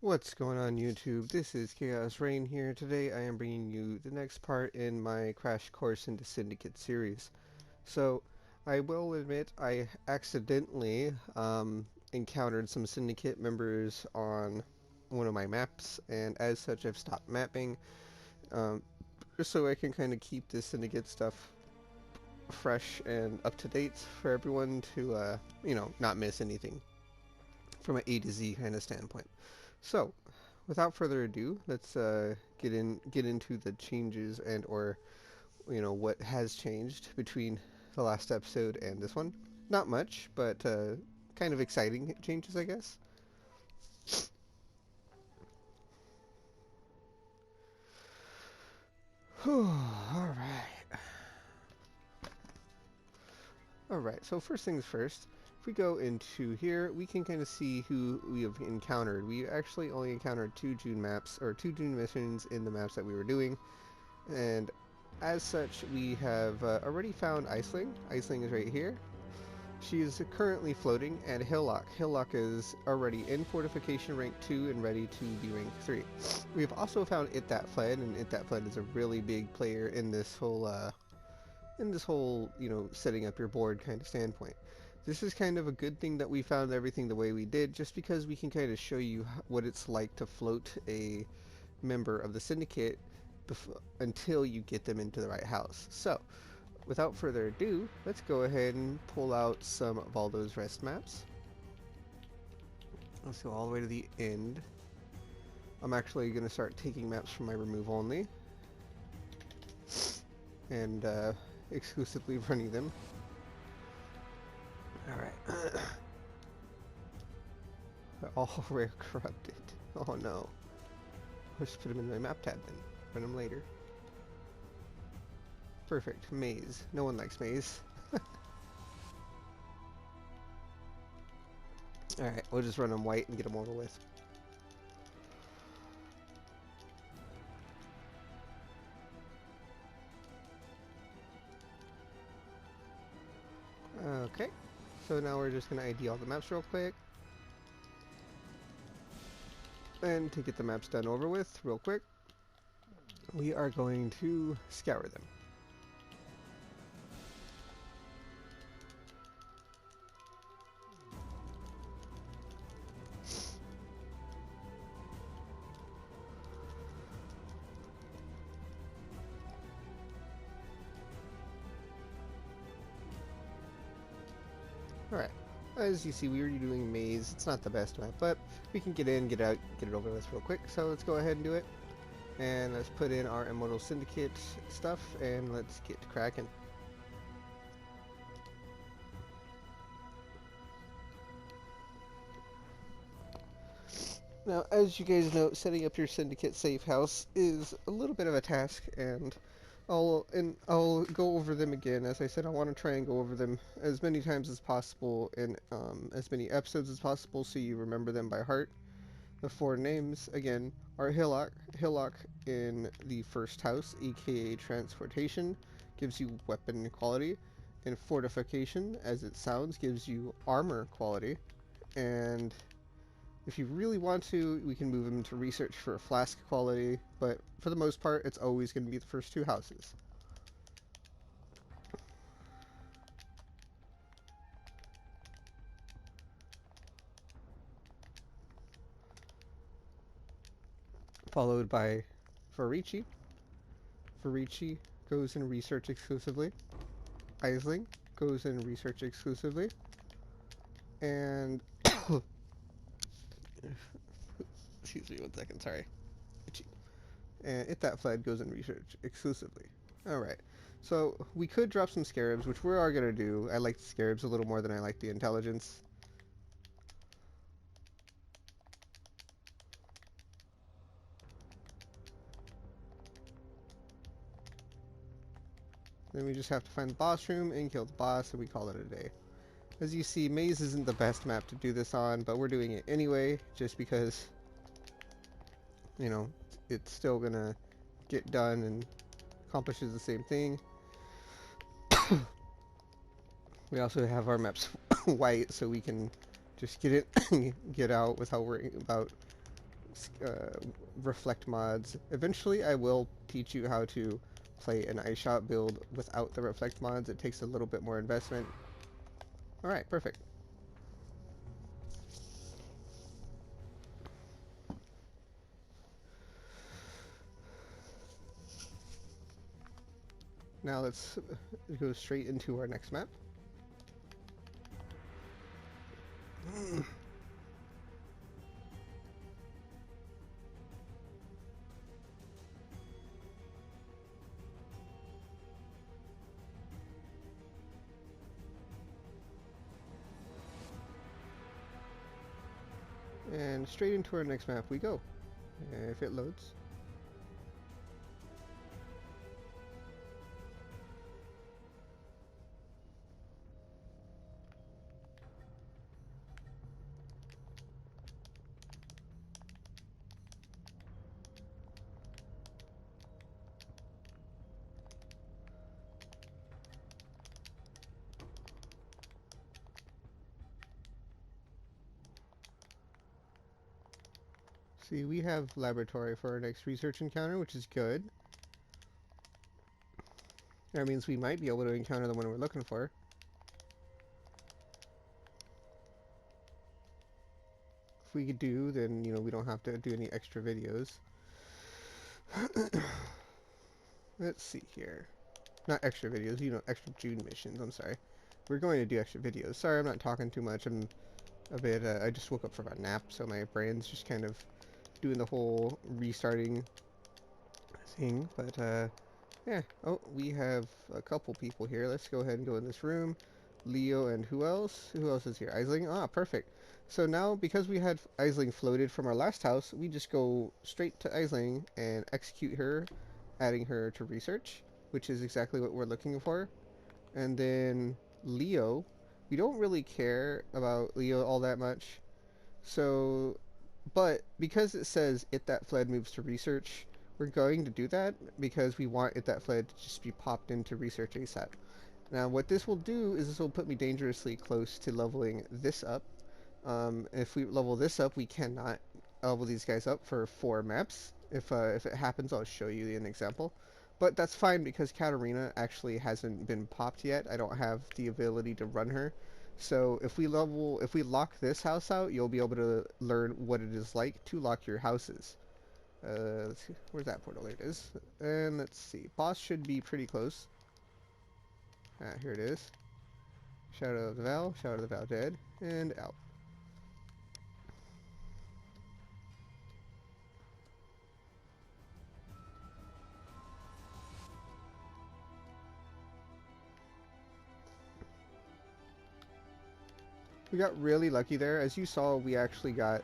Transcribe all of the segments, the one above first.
What's going on YouTube? This is Chaos-Reighn here. Today I am bringing you the next part in my Crash Course into Syndicate series. So, I will admit I accidentally encountered some Syndicate members on one of my maps, and as such I've stopped mapping, just so I can kind of keep this Syndicate stuff fresh and up to date for everyone to, not miss anything from an A to Z kind of standpoint. So, without further ado, let's get into the changes and or what has changed between the last episode and this one. Not much, but kind of exciting changes, I guess. All right. All right. So first things first. If we go into here, we can kind of see who we have encountered. We actually only encountered two June maps or two June missions in the maps that we were doing. And as such, we have already found Iceling. Iceling is right here. She is currently floating at Hillock. Hillock is already in Fortification rank 2 and ready to be rank 3. We have also found It That Fled, and It That Fled is a really big player in this whole, setting up your board kind of standpoint. This is kind of a good thing that we found everything the way we did, just because we can kind of show you what it's like to float a member of the Syndicate until you get them into the right house. So, without further ado, let's go ahead and pull out some of all those rest maps. Let's go all the way to the end. I'm actually going to start taking maps from my remove only and exclusively running them. Alright. They're all rare corrupted. Oh no. I'll just put them in my map tab then. Run them later. Perfect. Maze. No one likes maze. Alright, we'll just run them white and get them over with. Okay. So now we're just going to ID all the maps real quick. And to get the maps done over with real quick, we are going to scour them. Alright, as you see, we were doing maze. It's not the best map, but we can get in, get out, get it over with real quick. So let's go ahead and do it. And let's put in our Immortal Syndicate stuff, and let's get cracking. Now, as you guys know, setting up your Syndicate safe house is a little bit of a task, and I'll go over them again. As I said, I want to try and go over them as many times as possible in as many episodes as possible, so you remember them by heart. The four names again are Hillock. Hillock in the first house, aka Transportation, gives you weapon quality, and Fortification, as it sounds, gives you armor quality, and if you really want to, we can move them to research for a flask quality, but for the most part, it's always going to be the first two houses. Followed by Farici. Farici goes in research exclusively. Isling goes in research exclusively. And excuse me 1 second, sorry. And It That Fled goes in research exclusively. Alright, so we could drop some scarabs, which we are going to do. I like the scarabs a little more than I like the intelligence. Then we just have to find the boss room and kill the boss, and we call it a day. As you see, Maze isn't the best map to do this on, but we're doing it anyway, just because, you know, it's still gonna get done and accomplishes the same thing. We also have our maps white, so we can just get it, get out without worrying about reflect mods. Eventually, I will teach you how to play an ice shot build without the reflect mods. It takes a little bit more investment. All right, perfect. Now let's go straight into our next map. And straight into our next map we go, if it loads. See, we have laboratory for our next research encounter, which is good. That means we might be able to encounter the one we're looking for. If we do, then, you know, we don't have to do any extra videos. Let's see here. Not extra videos, you know, extra June missions, I'm sorry. We're going to do extra videos. Sorry, I'm not talking too much. I'm a bit, I just woke up from a nap, so my brain's just kind of doing the whole restarting thing. But, yeah. Oh, we have a couple people here. Let's go ahead and go in this room. Leo and who else? Who else is here? Aisling? Ah, perfect. So now, because we had Aisling floated from our last house, we just go straight to Aisling and execute her, adding her to research, which is exactly what we're looking for. And then Leo, we don't really care about Leo all that much. So, but because it says it that fled moves to research, we're going to do that because we want it that fled to just be popped into research ASAP. Now, what this will do is this will put me dangerously close to leveling this up. If we level this up, we cannot level these guys up for 4 maps. If it happens, I'll show you an example. But that's fine because Katarina actually hasn't been popped yet. I don't have the ability to run her. So if we lock this house out, you'll be able to learn what it is like to lock your houses. Let's see, where's that portal? There it is. And let's see, boss should be pretty close. Ah, here it is. Shadow of the Val, Shadow of the Val dead, and out. We got really lucky there. As you saw, we actually got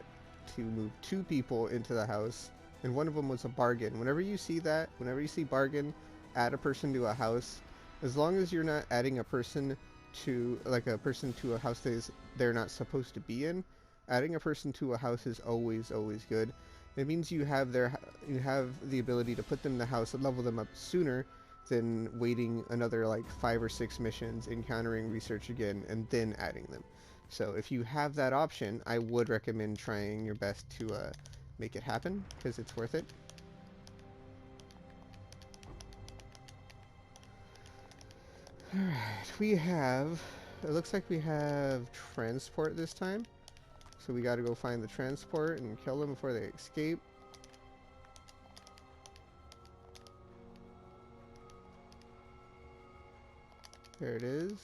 to move 2 people into the house, and one of them was a bargain. Whenever you see that, whenever you see bargain, add a person to a house. As long as you're not adding a person to, like a person to a house that is they're not supposed to be in, adding a person to a house is always good. It means you have the ability to put them in the house and level them up sooner than waiting another like 5 or 6 missions, encountering research again, and then adding them. So if you have that option, I would recommend trying your best to make it happen, because it's worth it. Alright, it looks like we have transport this time. So we gotta go find the transport and kill them before they escape. There it is.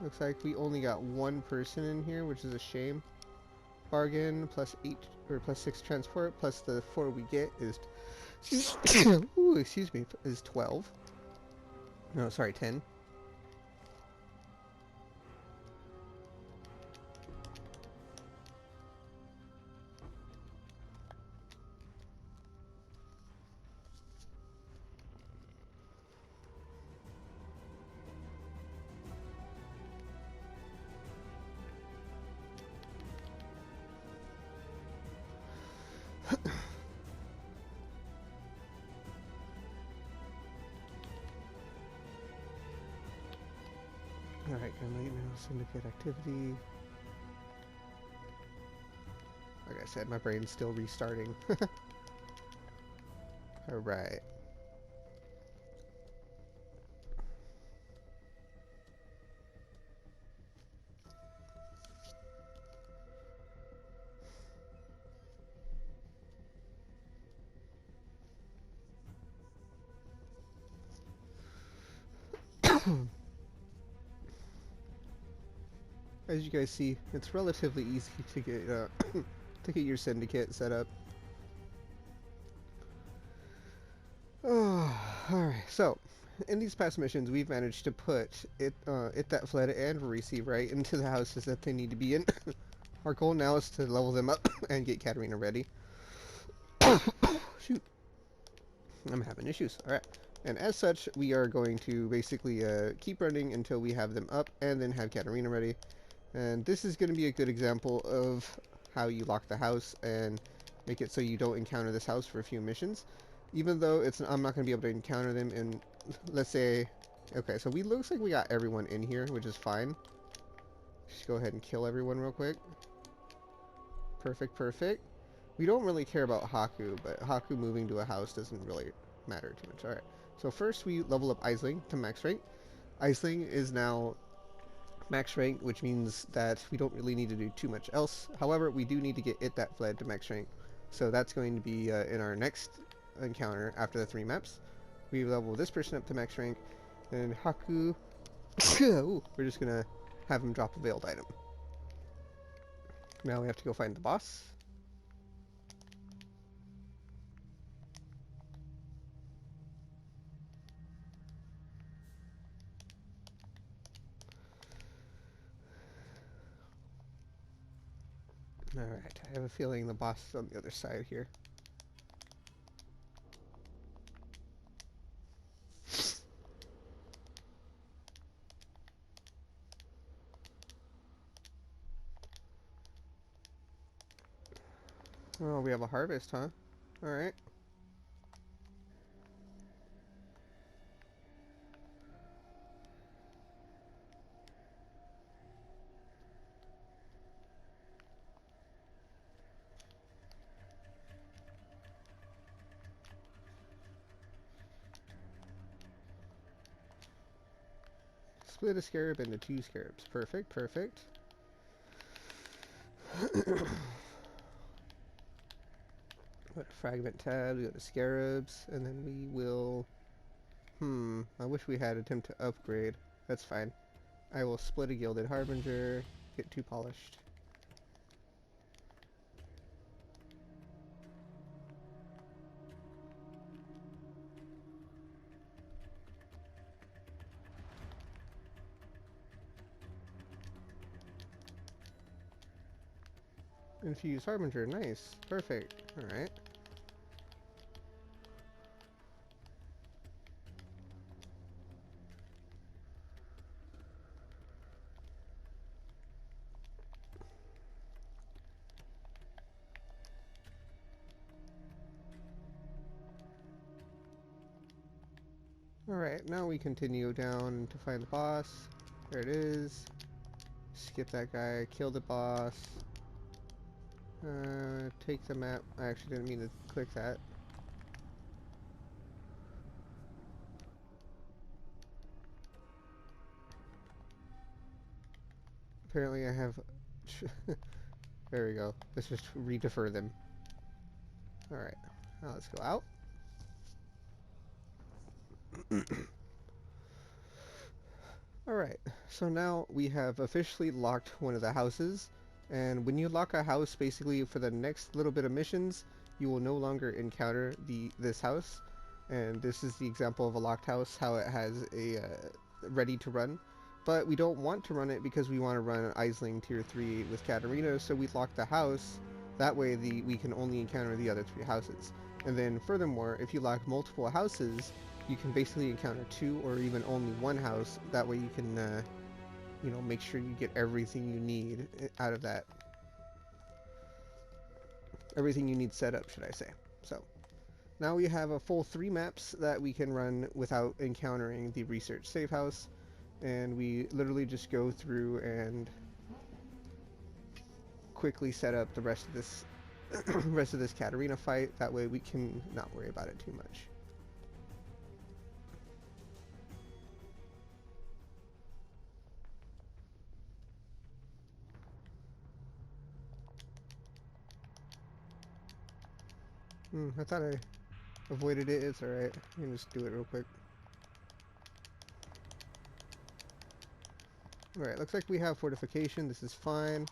Looks like we only got 1 person in here, which is a shame. Bargain plus 8 or plus 6 transport plus the 4 we get is ooh, excuse me, is 12. No, sorry, 10. Alright, gun light now, syndicate activity. Okay, said, my brain's still restarting. Alright. As you guys see, it's relatively easy to get to get your syndicate set up. Oh, alright, so in these past missions, we've managed to put it that fled and Varisi right into the houses that they need to be in. Our goal now is to level them up and get Katarina ready. Shoot, I'm having issues. Alright, and as such, we are going to basically keep running until we have them up, and then have Katarina ready. And this is going to be a good example of how you lock the house and make it so you don't encounter this house for a few missions. Even though I'm not going to be able to encounter them in, let's say, okay, so looks like we got everyone in here, which is fine. Just go ahead and kill everyone real quick. Perfect, perfect. We don't really care about Haku, but Haku moving to a house doesn't really matter too much. Alright, so first we level up Aisling to max rank. Aisling is now max rank, which means that we don't really need to do too much else. However, we do need to get it that fled to max rank. So that's going to be in our next encounter after the 3 maps. We level this person up to max rank, and Haku, ooh, we're just gonna have him drop a veiled item. Now we have to go find the boss. Alright, I have a feeling the boss is on the other side here. Oh, we have a harvest, huh? Alright. Split a scarab into 2 scarabs. Perfect, perfect. Go to fragment tab, we go to scarabs, and then we will... I wish we had attempt to upgrade. That's fine. I will split a gilded harbinger, get 2 polished. Infused harbinger, nice, perfect. Alright. Alright, now we continue down to find the boss. There it is. Skip that guy, kill the boss. Take the map. I actually didn't mean to click that. Apparently I have... There we go. Let's just re-defer them. Alright, now let's go out. Alright, so now we have officially locked one of the houses, and when you lock a house, basically for the next little bit of missions, you will no longer encounter this house. And this is the example of a locked house, how it has a ready to run. But we don't want to run it because we want to run an Aisling tier 3 with Katarina, so we lock the house. That way we can only encounter the other 3 houses. And then furthermore, if you lock multiple houses, you can basically encounter 2 or even only 1 house. That way you can, you know, make sure you get everything you need out of that. Everything you need set up, should I say. So, now we have a full 3 maps that we can run without encountering the research safe house. And we literally just go through and quickly set up the rest of this rest of this Katarina fight. That way we can not worry about it too much. I thought I avoided it. It's alright. I can just do it real quick. Alright, looks like we have fortification. This is fine.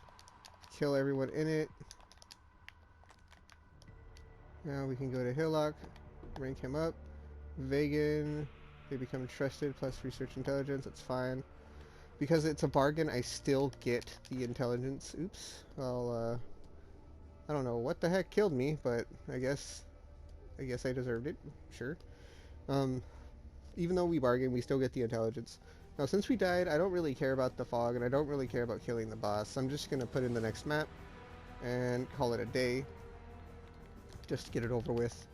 Kill everyone in it. Now we can go to Hillock, rank him up. Vegan, they become trusted plus research intelligence. That's fine. Because it's a bargain, I still get the intelligence. Oops. Well, I don't know what the heck killed me, but I guess I deserved it. Sure. Even though we bargain, we still get the intelligence. Now, since we died, I don't really care about the fog, and I don't really care about killing the boss. I'm just gonna put in the next map and call it a day, just to get it over with.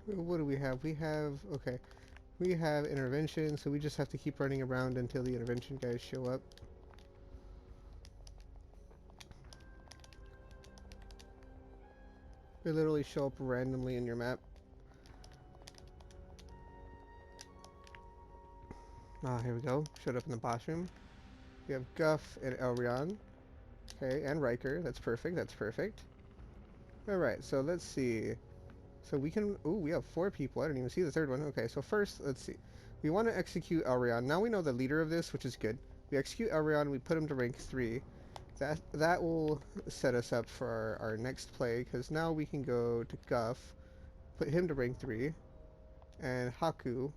What do we have? Okay, we have intervention, so we just have to keep running around until the intervention guys show up. They literally show up randomly in your map. Ah, here we go. Showed up in the boss room. We have Guff and Elrion. Okay, and Riker. That's perfect, that's perfect. Alright, so let's see. So we can... Ooh, we have 4 people. I didn't even see the third one. Okay, so first, let's see. We want to execute Elrion. Now we know the leader of this, which is good. We execute Elrion, we put him to rank 3. That will set us up for our next play, because now we can go to Guff, put him to rank 3, and Haku,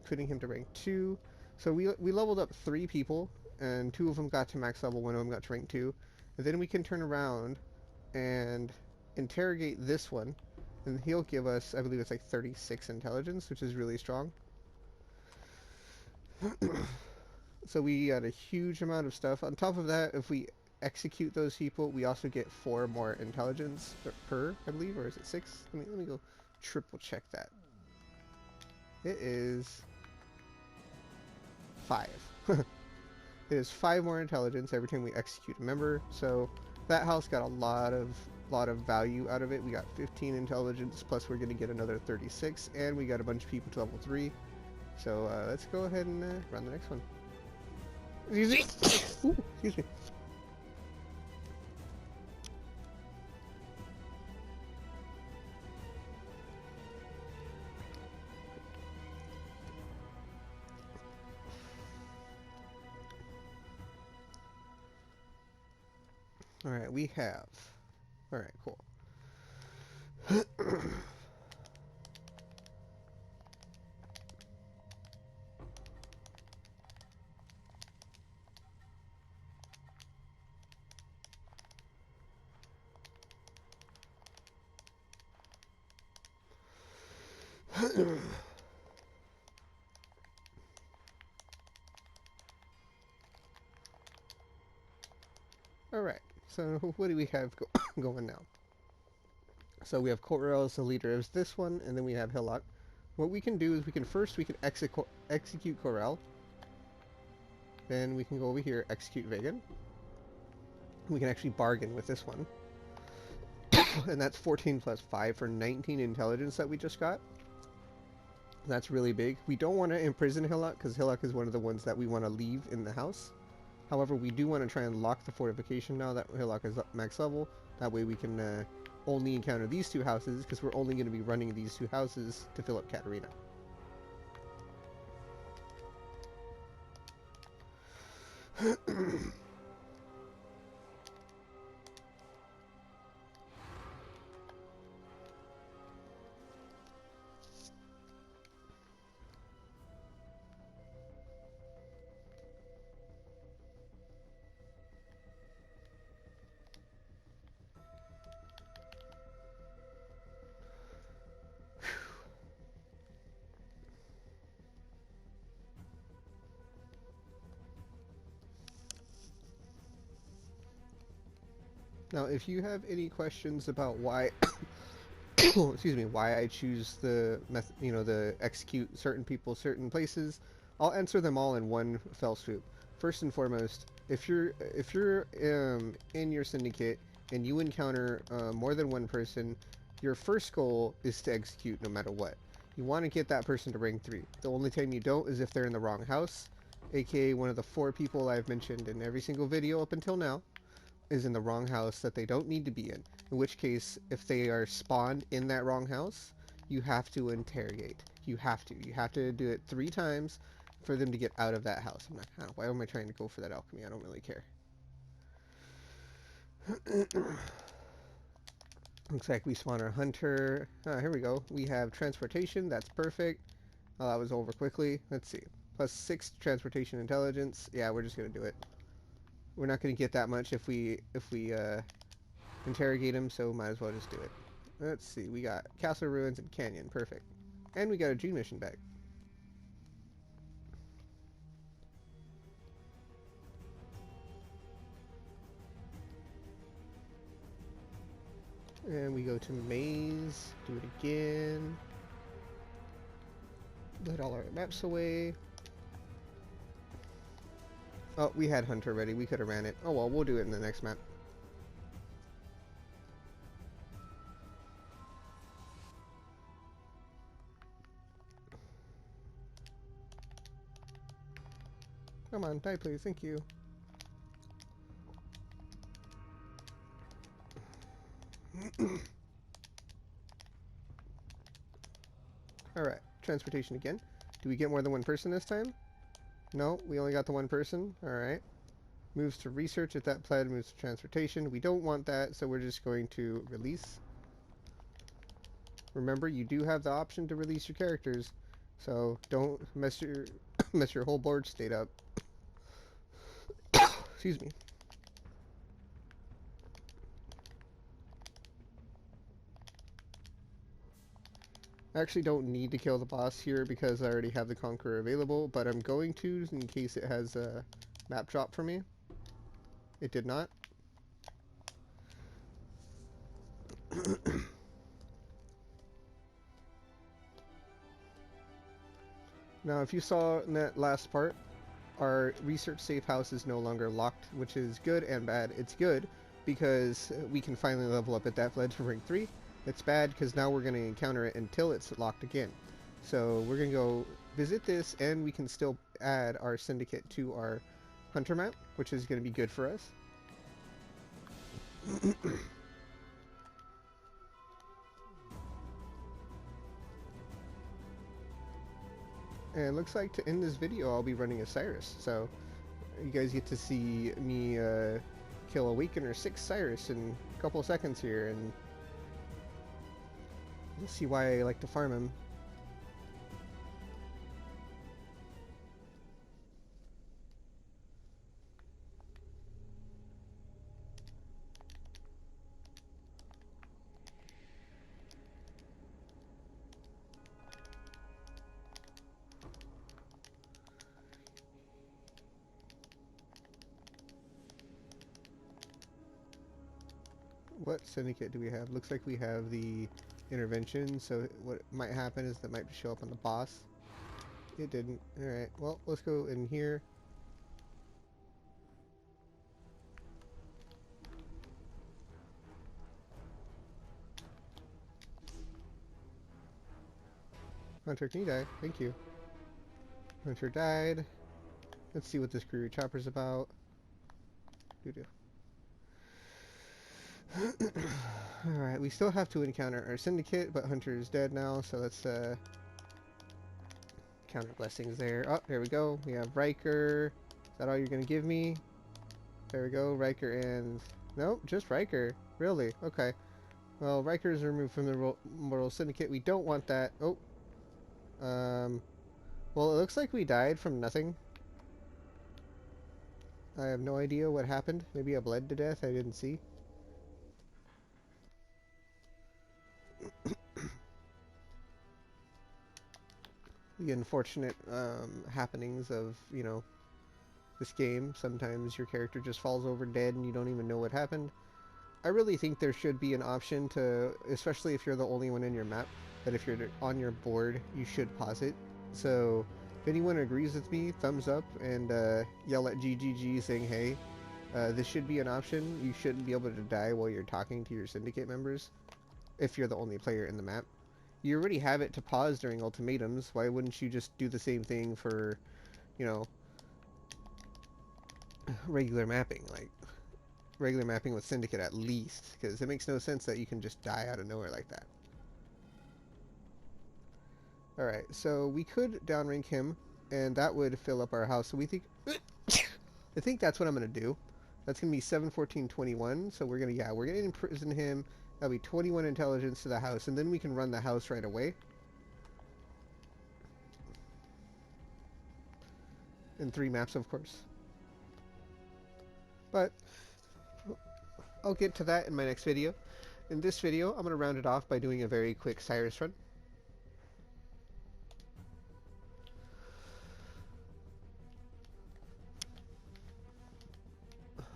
putting him to rank 2. So we leveled up 3 people, and 2 of them got to max level, 1 of them got to rank 2. And then we can turn around and interrogate this one, and he'll give us, I believe it's like 36 intelligence, which is really strong. So we got a huge amount of stuff. On top of that, if we execute those people, we also get 4 more intelligence per, I believe, or is it 6? Let me go triple check that. It is 5. It is 5 more intelligence every time we execute a member. So that house got a lot of value out of it. We got 15 intelligence, plus we're going to get another 36, and we got a bunch of people to level 3. So let's go ahead and run the next one. Excuse me. Ooh, excuse me. Alright, we have... Alright, cool. Alright, so what do we have going now? So we have Corel as the leader of this one, and then we have Hillock. What we can do is we can execute Corel. Then we can go over here, execute Vegan. We can actually bargain with this one. And that's 14 plus 5 for 19 intelligence that we just got. That's really big. We don't want to imprison Hillock, because Hillock is one of the ones that we want to leave in the house. However, we do want to try and lock the fortification now that Hillock is up max level. That way we can only encounter these 2 houses, because we're only going to be running these 2 houses to fill up Katarina. Now, if you have any questions about why, excuse me, why I choose the the execute certain people certain places, I'll answer them all in one fell swoop. First and foremost, if you're in your syndicate and you encounter more than one person, your first goal is to execute no matter what. You want to get that person to rank 3. The only time you don't is if they're in the wrong house, aka one of the 4 people I've mentioned in every single video up until now is in the wrong house that they don't need to be in which case, if they are spawned in that wrong house, you have to interrogate. You have to. You have to do it 3 times for them to get out of that house. I'm not, why am I trying to go for that alchemy? I don't really care. Looks like we spawn our hunter. Here we go. We have transportation. That's perfect. Oh, that was over quickly. Let's see. Plus 6 transportation intelligence. Yeah, we're just going to do it. We're not going to get that much if we interrogate him, so might as well just do it. Let's see. We got Castle Ruins and Canyon. Perfect. And we got a Dream mission back. And we go to Maze. Do it again. Let all our maps away. Oh, we had Hunter ready. We could have ran it. Oh well, we'll do it in the next map. Come on, die please. Thank you. Alright, transportation again. Do we get more than one person this time? No, we only got the one person. Alright. Moves to research if that plaid moves to transportation. We don't want that, so we're just going to release. Remember, you do have the option to release your characters, so don't mess your mess your whole board state up. Excuse me. I actually don't need to kill the boss here because I already have the Conqueror available, but I'm going to in case it has a map drop for me. It did not. Now, if you saw in that last part, our research safe house is no longer locked, which is good and bad. It's good because we can finally level up at that ledge for rank 3. It's bad because now we're going to encounter it until it's locked again. So we're going to go visit this, and we can still add our syndicate to our hunter map, which is going to be good for us. And it looks like to end this video I'll be running a Sirus, so you guys get to see me kill a Awakener 6 Sirus in a couple of seconds here, and you'll see why I like to farm him. What syndicate do we have? Looks like we have the intervention, so what might happen is that might show up on the boss. It didn't. Alright, well, let's go in here. Hunter, can you die? Thank you. Hunter died. Let's see what this Crew Chopper's about. Doo-doo. Alright, we still have to encounter our syndicate, but Hunter is dead now, so let's counter blessings there. Oh, there we go. We have Riker. Is that all you're gonna give me? There we go, Riker and... Nope, just Riker. Really? Okay. Well, Riker is removed from the Mortal Syndicate. We don't want that. Oh. Well, it looks like we died from nothing. I have no idea what happened. Maybe I bled to death. I didn't see. The unfortunate happenings of, you know, this game. Sometimes your character just falls over dead and you don't even know what happened. I really think there should be an option to, especially if you're the only one in your map, that if you're on your board, you should pause it. So if anyone agrees with me, thumbs up and yell at GGG saying, hey, this should be an option. You shouldn't be able to die while you're talking to your syndicate members if you're the only player in the map. You already have it to pause during ultimatums. Why wouldn't you just do the same thing for, you know, regular mapping? Like, regular mapping with Syndicate at least, because it makes no sense that you can just die out of nowhere like that. Alright, so we could downrank him, and that would fill up our house. So we think... I think that's what I'm going to do. That's going to be 7, 14, 21. So we're going to imprison him. That'll be 21 intelligence to the house, and then we can run the house right away. And 3 maps, of course. But I'll get to that in my next video. In this video, I'm going to round it off by doing a very quick Sirus run.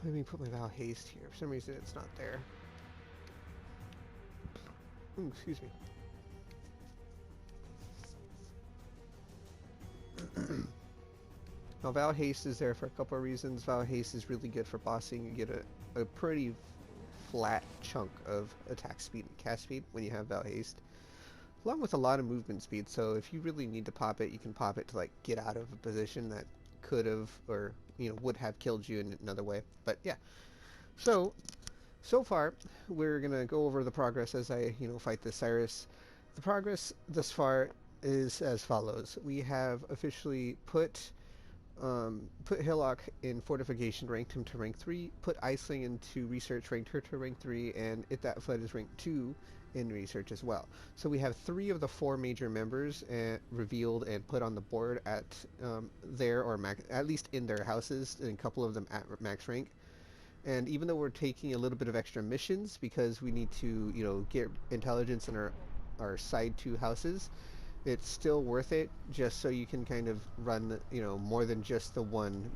Let me put my Val Haste here. For some reason, it's not there. Ooh, excuse me. Now, Val Haste is there for a couple of reasons. Val Haste is really good for bossing. You get a pretty flat chunk of attack speed and cast speed when you have Val Haste, along with a lot of movement speed. So if you really need to pop it, you can pop it to like get out of a position that could have, or would have killed you in another way. But yeah, so far we're gonna go over the progress as I fight this Sirus. The progress thus far is as follows. We have officially put Hillock in fortification, ranked him to rank 3, put Iceling into research, ranked her to rank 3, and Ithatfled is rank 2 in research as well. So we have 3 of the 4 major members revealed and put on the board at their, or at least in their houses, and a couple of them at max rank. And even though we're taking a little bit of extra missions because we need to get intelligence in our side 2 houses, it's still worth it just so you can kind of run more than just the one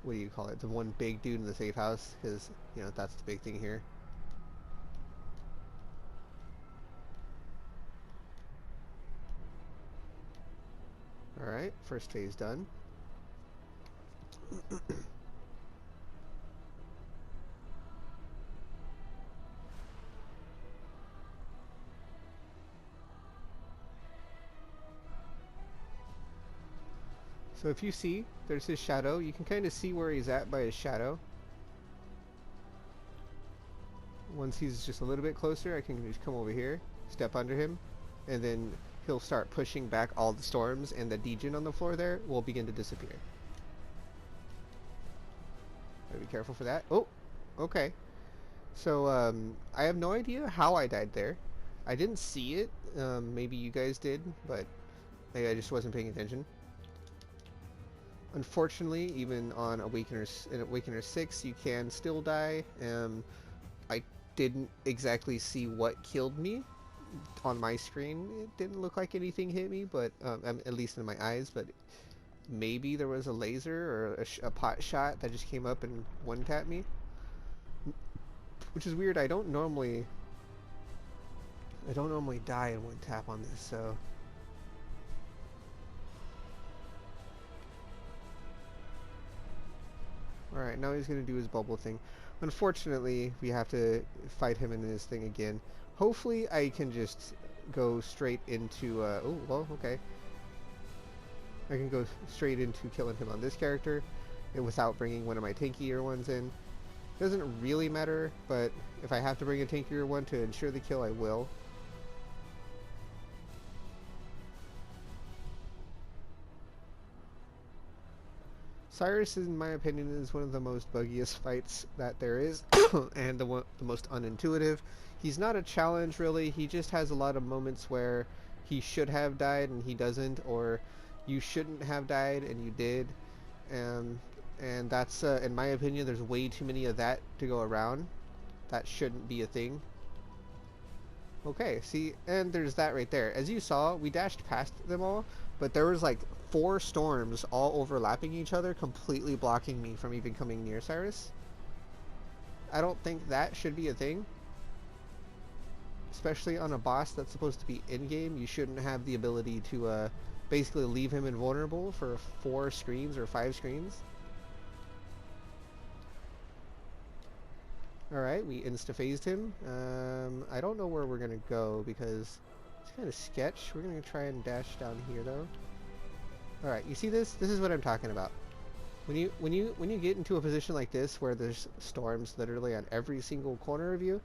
what do you call it, the one big dude in the safe house, because that's the big thing here. Alright, first phase done. So if you see, there's his shadow. You can kind of see where he's at by his shadow. Once he's just a little bit closer, I can just come over here, step under him, and then he'll start pushing back all the storms, and the degen on the floor there will begin to disappear. Gotta be careful for that. Oh, okay. So I have no idea how I died there. I didn't see it. Maybe you guys did, but maybe I just wasn't paying attention. Unfortunately, even on Awakener 6, you can still die. I didn't exactly see what killed me on my screen. It didn't look like anything hit me, but at least in my eyes. But maybe there was a laser or a pot shot that just came up and one-tapped me, which is weird. I don't normally die in one tap on this, so. Alright, now he's going to do his bubble thing. Unfortunately, we have to fight him in his thing again. Hopefully, I can just go straight into... oh, well, okay. I can go straight into killing him on this character without bringing one of my tankier ones in. Doesn't really matter, but if I have to bring a tankier one to ensure the kill, I will. Sirus, in my opinion, is one of the most buggiest fights that there is, and the most unintuitive. He's not a challenge, really. He just has a lot of moments where he should have died and he doesn't, or you shouldn't have died and you did. And that's, in my opinion, there's way too many of that to go around. That shouldn't be a thing. Okay, see, and there's that right there. As you saw, we dashed past them all, but there was like 4 storms all overlapping each other, completely blocking me from even coming near Sirus. I don't think that should be a thing. Especially on a boss that's supposed to be in-game, you shouldn't have the ability to basically leave him invulnerable for 4 screens or 5 screens. Alright, we insta-phased him. I don't know where we're going to go because it's kind of sketch. We're going to try and dash down here though. Alright, you see this? This is what I'm talking about. When you get into a position like this where there's storms literally on every single corner of you,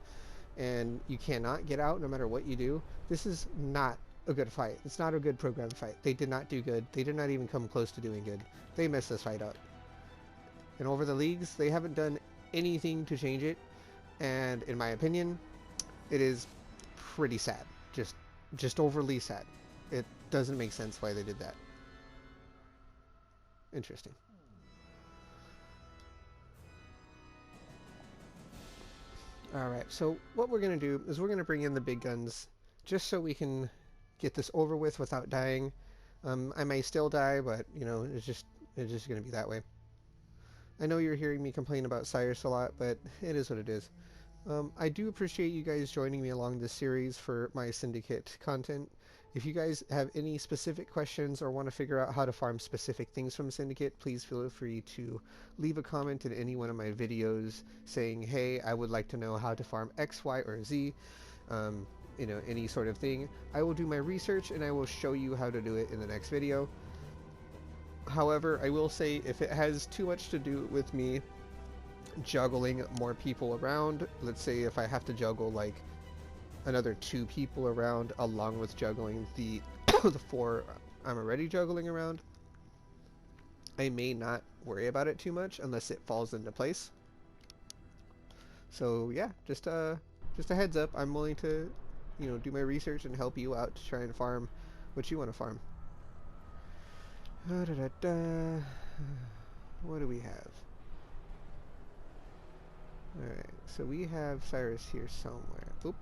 and you cannot get out no matter what you do, this is not a good fight. It's not a good programmed fight. They did not do good. They did not even come close to doing good. They messed this fight up. And over the leagues, they haven't done anything to change it. And in my opinion, it is pretty sad. Just overly sad. It doesn't make sense why they did that. Interesting. Alright, so what we're going to do is we're going to bring in the big guns just so we can get this over with without dying. I may still die, but, you know, it's just going to be that way. I know you're hearing me complain about Sirus a lot, but it is what it is. I do appreciate you guys joining me along this series for my Syndicate content. If you guys have any specific questions or want to figure out how to farm specific things from Syndicate, please feel free to leave a comment in any one of my videos saying, hey, I would like to know how to farm X, Y, or Z, you know, any sort of thing. I will do my research and I will show you how to do it in the next video. However, I will say if it has too much to do with me juggling more people around, let's say if I have to juggle like another 2 people around along with juggling the the 4 I'm already juggling around, I may not worry about it too much unless it falls into place. So yeah, just a heads up, I'm willing to, you know, do my research and help you out to try and farm what you want to farm. What do we have? Alright, so we have Sirus here somewhere. Oop.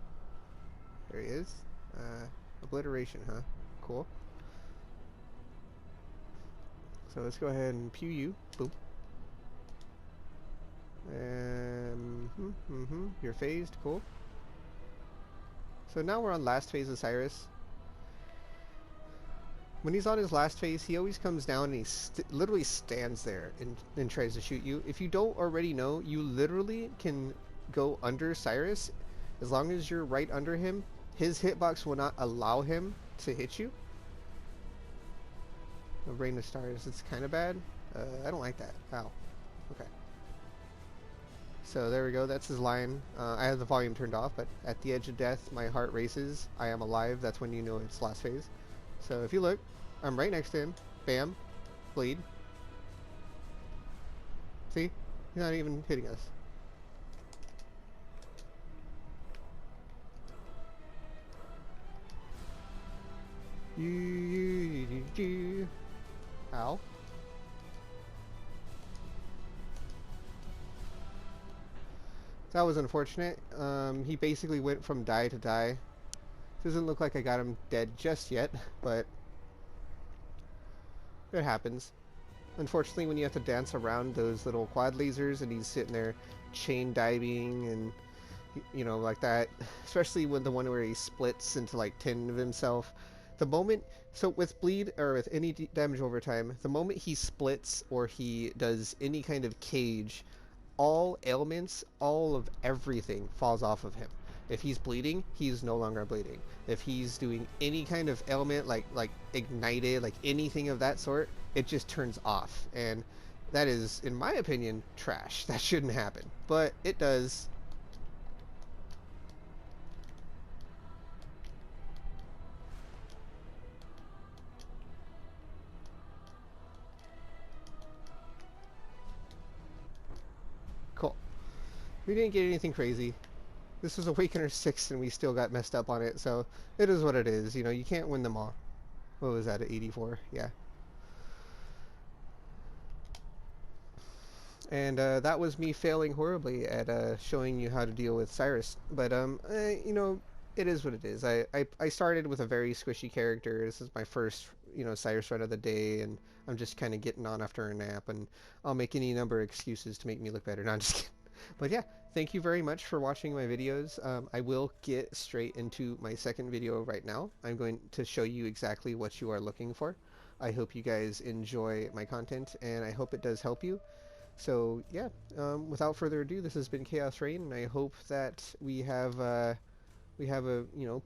There he is. Obliteration, huh? Cool. So let's go ahead and pew you. Boop. You're phased. Cool. So now we're on last phase of Sirus. When he's on his last phase, he always comes down and he literally stands there and tries to shoot you. If you don't already know, you literally can go under Sirus. As long as you're right under him, his hitbox will not allow him to hit you. The Rain of Stars, it's kind of bad. I don't like that. Ow. Okay. So there we go, that's his line. I have the volume turned off, but at the edge of death, my heart races. I am alive, that's when you know it's last phase. So if you look, I'm right next to him. Bam. Bleed. See? He's not even hitting us. Ow. That was unfortunate. He basically went from die to die. Doesn't look like I got him dead just yet, but it happens. Unfortunately, when you have to dance around those little quad lasers and he's sitting there chain diving and, you know, like that, especially when the one where he splits into like 10 of himself, the moment, so with bleed or with any damage over time, the moment he splits or he does any kind of cage, all ailments, all of everything falls off of him. If he's bleeding, he's no longer bleeding. If he's doing any kind of ailment, like ignited, like anything of that sort, it just turns off. And that is, in my opinion, trash. That shouldn't happen. But it does. Cool. We didn't get anything crazy. This was Awakener 6 and we still got messed up on it, so it is what it is. You know, you can't win them all. What was that, at 84? Yeah. And that was me failing horribly at showing you how to deal with Sirus. But, you know, it is what it is. I started with a very squishy character. This is my first, you know, Sirus run of the day, and I'm just kind of getting on after a nap, and I'll make any number of excuses to make me look better. No, I'm just kidding. But yeah, thank you very much for watching my videos. I will get straight into my second video right now. I'm going to show you exactly what you are looking for. I hope you guys enjoy my content, and I hope it does help you. So yeah, without further ado, this has been Chaos-Reighn, and I hope that we have a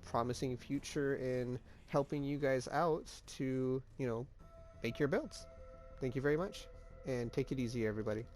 promising future in helping you guys out to make your builds. Thank you very much, and take it easy, everybody.